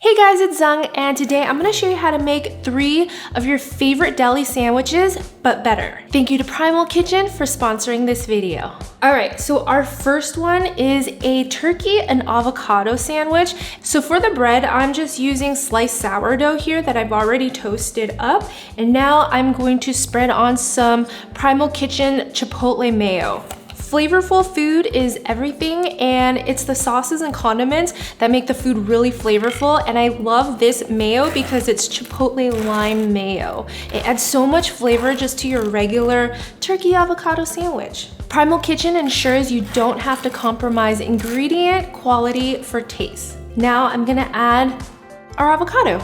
Hey guys, it's Zung, and today I'm gonna show you how to make 3 of your favorite deli sandwiches, but better. Thank you to Primal Kitchen for sponsoring this video. All right, so our first one is a turkey and avocado sandwich. So for the bread, I'm just using sliced sourdough here that I've already toasted up. And now I'm going to spread on some Primal Kitchen Chipotle mayo. Flavorful food is everything, and it's the sauces and condiments that make the food really flavorful. And I love this mayo because it's chipotle lime mayo. It adds so much flavor just to your regular turkey avocado sandwich. Primal Kitchen ensures you don't have to compromise ingredient quality for taste. Now I'm gonna add our avocado.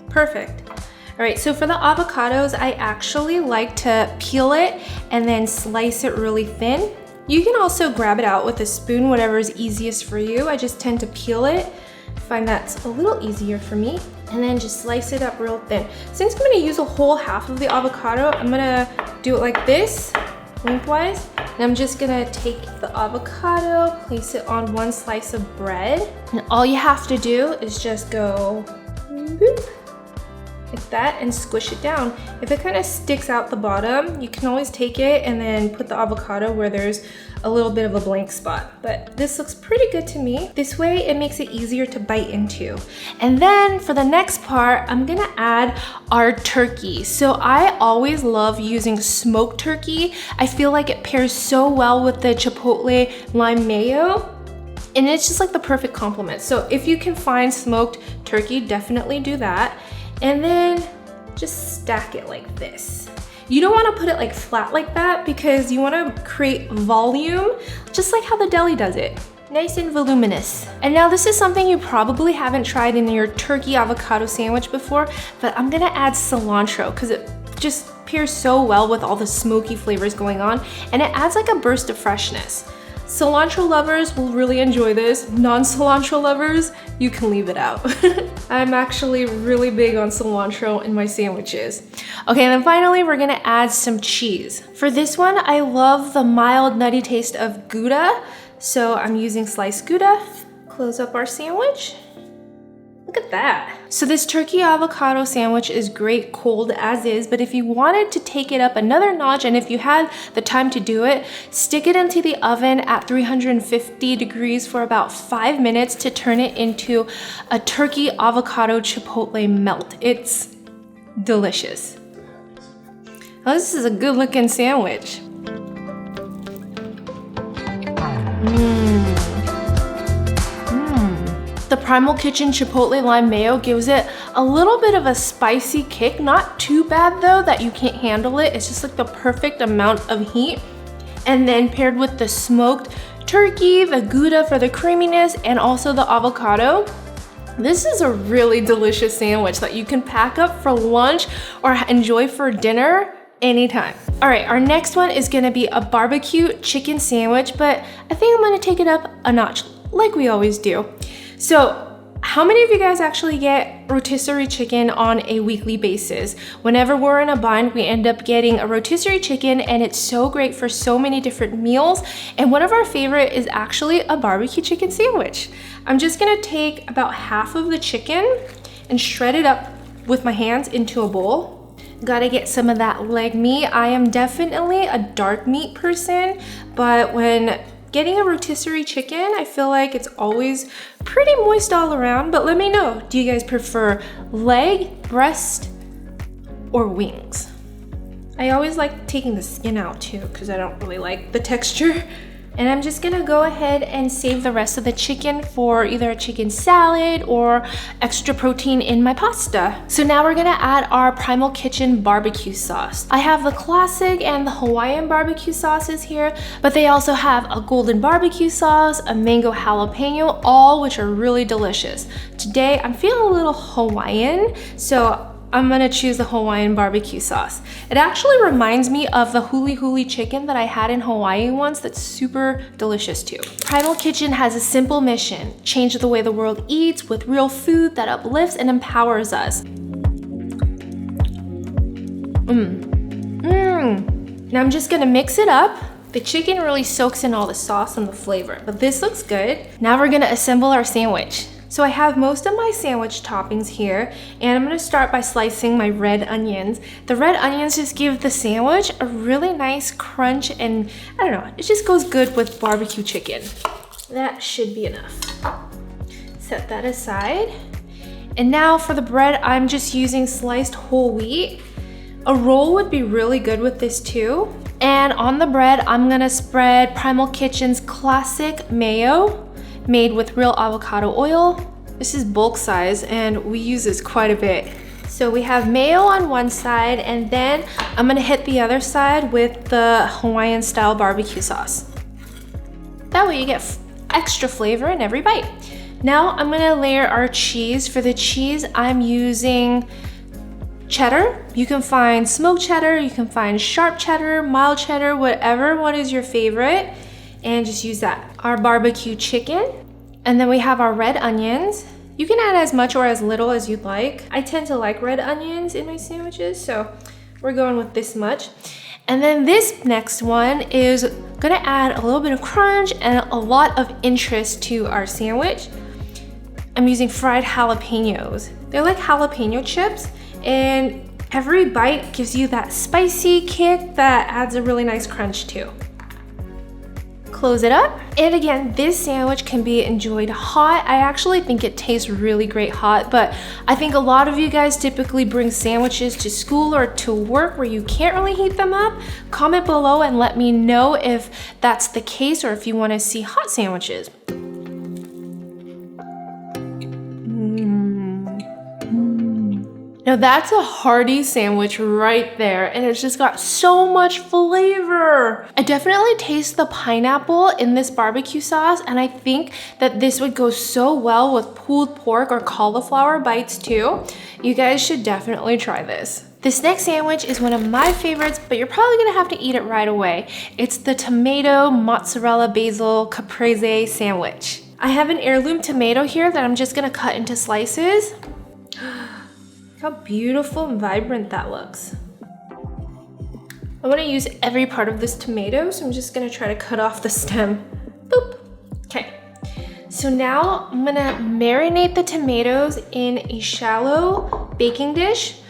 Perfect. All right, so for the avocados, I actually like to peel it and then slice it really thin. You can also grab it out with a spoon, whatever is easiest for you. I just tend to peel it. I find that's a little easier for me. And then just slice it up real thin. Since I'm gonna use a whole half of the avocado, I'm gonna do it like this, lengthwise. And I'm just gonna take the avocado, place it on one slice of bread. And all you have to do is just go boop, like that, and squish it down. If it kind of sticks out the bottom, you can always take it and then put the avocado where there's a little bit of a blank spot. But this looks pretty good to me. This way it makes it easier to bite into. And then for the next part, I'm gonna add our turkey. So I always love using smoked turkey. I feel like it pairs so well with the chipotle lime mayo. And it's just like the perfect complement. So if you can find smoked turkey, definitely do that. And then just stack it like this. You don't wanna put it like flat like that because you wanna create volume, just like how the deli does it. Nice and voluminous. And now this is something you probably haven't tried in your turkey avocado sandwich before, but I'm gonna add cilantro because it just pairs so well with all the smoky flavors going on, and it adds like a burst of freshness. Cilantro lovers will really enjoy this. Non-cilantro lovers, you can leave it out. I'm actually really big on cilantro in my sandwiches. Okay, and then finally we're gonna add some cheese. For this one, I love the mild nutty taste of Gouda. So I'm using sliced Gouda. Close up our sandwich. Look at that. So this turkey avocado sandwich is great cold as is, but if you wanted to take it up another notch, and if you had the time to do it, stick it into the oven at 350 degrees for about 5 minutes to turn it into a turkey avocado chipotle melt. It's delicious. Oh, this is a good looking sandwich. The Primal Kitchen Chipotle Lime Mayo gives it a little bit of a spicy kick. Not too bad though that you can't handle it. It's just like the perfect amount of heat. And then paired with the smoked turkey, the Gouda for the creaminess, and also the avocado. This is a really delicious sandwich that you can pack up for lunch or enjoy for dinner anytime. All right, our next one is gonna be a barbecue chicken sandwich, but I think I'm gonna take it up a notch like we always do. So how many of you guys actually get rotisserie chicken on a weekly basis? Whenever we're in a bind, we end up getting a rotisserie chicken, and it's so great for so many different meals. And one of our favorite is actually a barbecue chicken sandwich. I'm just gonna take about half of the chicken and shred it up with my hands into a bowl. Gotta get some of that leg meat. I am definitely a dark meat person, but when getting a rotisserie chicken, I feel like it's always pretty moist all around, but let me know. Do you guys prefer leg, breast, or wings? I always like taking the skin out too because I don't really like the texture. And I'm just gonna go ahead and save the rest of the chicken for either a chicken salad or extra protein in my pasta. So now we're gonna add our Primal Kitchen barbecue sauce. I have the classic and the Hawaiian barbecue sauces here, but they also have a golden barbecue sauce, a mango jalapeno, all which are really delicious. Today, I'm feeling a little Hawaiian, so I'm gonna choose the Hawaiian barbecue sauce. It actually reminds me of the huli huli chicken that I had in Hawaii once that's super delicious too. Primal Kitchen has a simple mission: change the way the world eats with real food that uplifts and empowers us. Now I'm just gonna mix it up. The chicken really soaks in all the sauce and the flavor, but this looks good. Now we're gonna assemble our sandwich. So I have most of my sandwich toppings here, and I'm gonna start by slicing my red onions. The red onions just give the sandwich a really nice crunch, and I don't know, it just goes good with barbecue chicken. That should be enough. Set that aside. And now for the bread, I'm just using sliced whole wheat. A roll would be really good with this too. And on the bread, I'm gonna spread Primal Kitchen's classic mayo made with real avocado oil. This is bulk size and we use this quite a bit. So we have mayo on one side, and then I'm gonna hit the other side with the Hawaiian style barbecue sauce. That way you get extra flavor in every bite. Now I'm gonna layer our cheese. For the cheese, I'm using cheddar. You can find smoked cheddar, you can find sharp cheddar, mild cheddar, whatever one is your favorite, and just use that. Our barbecue chicken, and then we have our red onions. You can add as much or as little as you'd like. I tend to like red onions in my sandwiches, so we're going with this much. And then this next one is gonna add a little bit of crunch and a lot of interest to our sandwich. I'm using fried jalapenos. They're like jalapeno chips, and every bite gives you that spicy kick that adds a really nice crunch too. Close it up. And again, this sandwich can be enjoyed hot. I actually think it tastes really great hot, but I think a lot of you guys typically bring sandwiches to school or to work where you can't really heat them up. Comment below and let me know if that's the case or if you want to see hot sandwiches. Now that's a hearty sandwich right there, and it's just got so much flavor. I definitely taste the pineapple in this barbecue sauce, and I think that this would go so well with pulled pork or cauliflower bites too. You guys should definitely try this. This next sandwich is one of my favorites, but you're probably gonna have to eat it right away. It's the tomato, mozzarella, basil, caprese sandwich. I have an heirloom tomato here that I'm just gonna cut into slices. How beautiful and vibrant that looks. I want to use every part of this tomato, so I'm just gonna try to cut off the stem. Boop. Okay. So now I'm gonna marinate the tomatoes in a shallow baking dish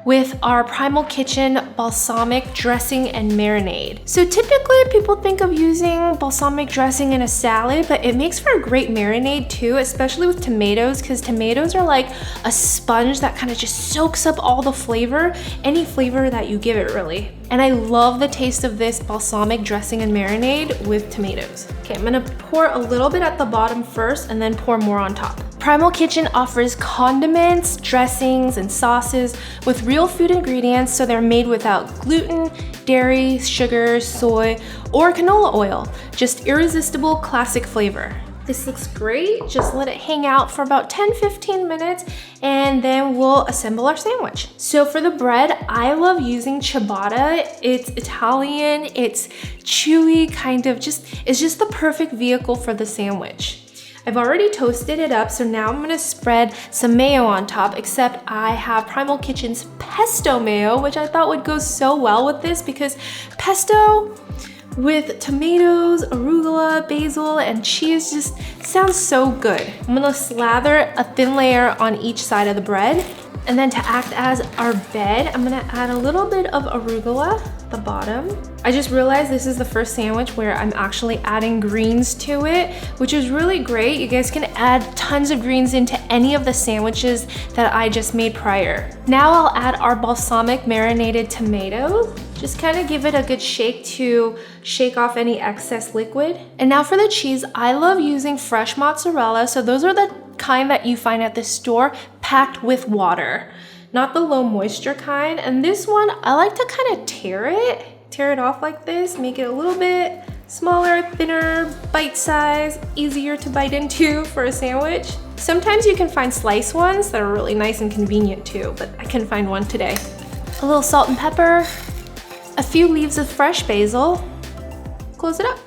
with our Primal Kitchen balsamic dressing and marinade. So typically people think of using balsamic dressing in a salad, but it makes for a great marinade too, especially with tomatoes, because tomatoes are like a sponge that kind of just soaks up all the flavor, any flavor that you give it really. And I love the taste of this balsamic dressing and marinade with tomatoes. Okay, I'm gonna pour a little bit at the bottom first and then pour more on top. Primal Kitchen offers condiments, dressings, and sauces with real food ingredients, so they're made without gluten, dairy, sugar, soy, or canola oil. Just irresistible classic flavor. This looks great. Just let it hang out for about 10-15 minutes and then we'll assemble our sandwich. So for the bread, I love using ciabatta. It's Italian, it's chewy, it's just the perfect vehicle for the sandwich. I've already toasted it up, so now I'm gonna spread some mayo on top, except I have Primal Kitchen's pesto mayo, which I thought would go so well with this because pesto with tomatoes, arugula, basil, and cheese just sounds so good. I'm gonna slather a thin layer on each side of the bread. And then to act as our bed, I'm gonna add a little bit of arugula at the bottom. I just realized this is the first sandwich where I'm actually adding greens to it, which is really great. You guys can add tons of greens into any of the sandwiches that I just made prior. Now I'll add our balsamic marinated tomatoes. Just kind of give it a good shake to shake off any excess liquid. And now for the cheese, I love using fresh mozzarella. So those are the kind that you find at the store packed with water, not the low moisture kind. And this one, I like to kind of tear it off like this, make it a little bit smaller, thinner, bite size, easier to bite into for a sandwich. Sometimes you can find sliced ones that are really nice and convenient too, but I couldn't find one today. A little salt and pepper, a few leaves of fresh basil, close it up.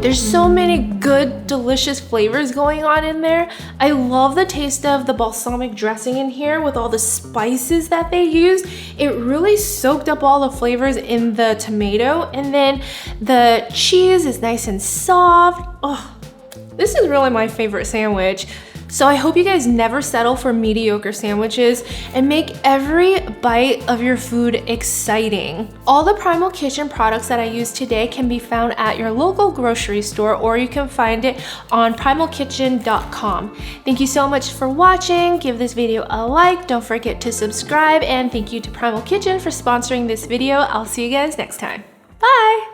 There's so many good, delicious flavors going on in there. I love the taste of the balsamic dressing in here with all the spices that they use. It really soaked up all the flavors in the tomato, and then the cheese is nice and soft. Oh, this is really my favorite sandwich. So I hope you guys never settle for mediocre sandwiches and make every bite of your food exciting. All the Primal Kitchen products that I used today can be found at your local grocery store, or you can find it on primalkitchen.com. Thank you so much for watching. Give this video a like. Don't forget to subscribe, and thank you to Primal Kitchen for sponsoring this video. I'll see you guys next time. Bye!